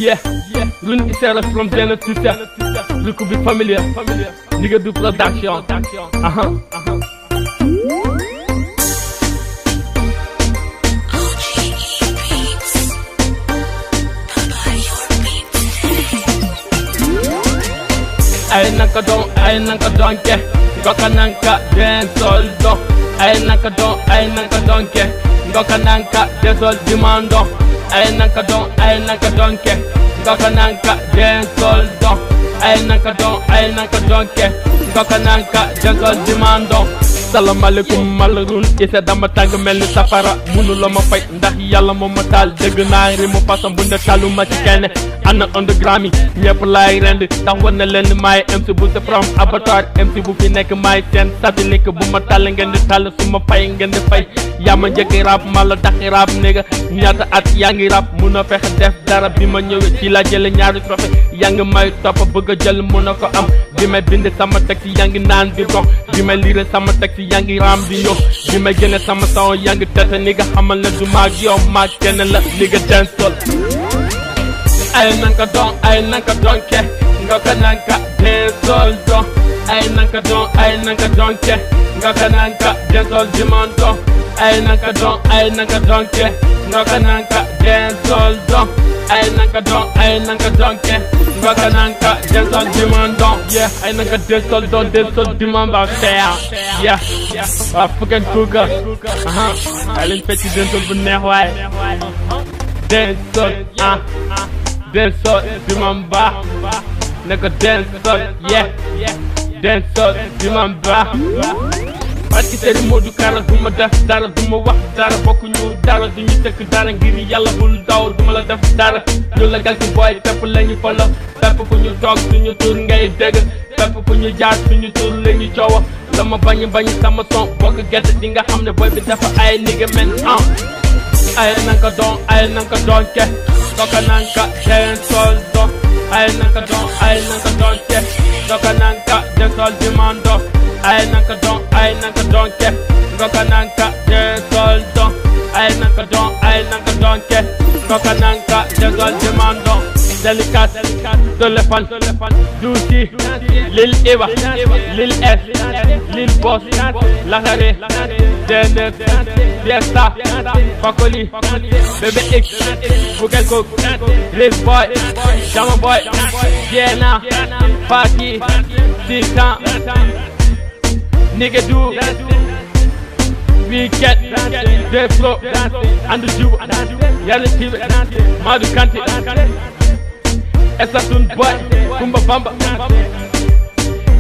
Yeah, Rune is from Zenith to Look could be familiar. Nigga do production. Ay naka don ke Ngoka nanka den soldo Ay naka don ke Ngoka nanka den sol dimando Ay naka don ke Ngoka nanka den soldo Ay naka don ke Ngoka nanka den sol dimando Salam alaikum malarun isa dama tàng mel ni safara munu la ma fay ndax yàlla moo ma taal dëgg naa ri mu fasam bu ne talu ma ci kenn ana underground yi ñëpp laay rend ndax war na leen maay MC bu se from abattoir MC bu fi nekk maay seen satellite bu ma tàll ngeen di tàll su ma fay ngeen di fay yaa ma njëkki rap ma la daqi rap néga ñaata at yaa ngi rap mun a fexe def dara bi ma ñëwee ci la jële ñaari trophée yaa ngi may topp bëgg a jël mun a ko am bi may bind sama texte yaa ngi naan di dox bi may lire sama texte yaa ngi ram bi ñëw bi may génne sama son yaa ngi tete ni nga xamal ne du maag yow maag kenn la li nga den sol ay nanka don ke ngoka nanka den sol don ay nanka don ke ngoka nanka den sol dimando ay nanka don ke ngoka nanka den sol don ay nanka don ke ngoka nanka den sol dimando yeah ay nanka den sol dimando yeah wa fucking cougar ay leen fecc den sol bu neex waaye den sol dimamba naka den sol yeah den sol dimamba parce que Serigne Modou Kara duma def dara duma wax dara bokkuñu dara duñu tëkk dara ngir yàlla bul daw duma la def dara ñu la gal ci boy fépp lañu folo fépp fu ñu toog suñu tur ngay dégg fépp fu ñu jaar suñu tur lañu coowa la ma bañ sama son bokk gerte di nga xam ne boy bi dafa ay nigga men ay nanka don ke ngoka nanka den sol do ay nanka don ke ngoka nanka den sol dimando ay nanka don ke ngoka nanka den sol do ay nanka don ke ngoka nanka den sol dimando délicat téléphone Douci Lil Iba Lil S Lil Boss Lakare Denef Fiesta Fakoli Bébé X Boukel Cook Lil Boy Jama Boy Diena Faki Titan Nigga Do Weekend Deflo Andu Juba Yalla Tibe Madu Kanti Esatun boy, Kumba Bamba,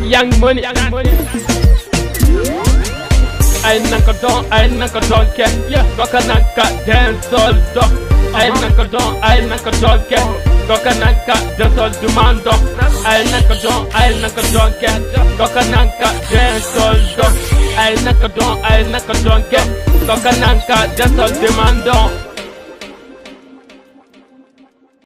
Young Money. I nanka don ke, ngoka nanka den sol do. I nanka don ke, ngoka nanka den sol dimando. I nanka don ke, ngoka nanka den sol do. I nanka don ke, ngoka nanka den sol dimando.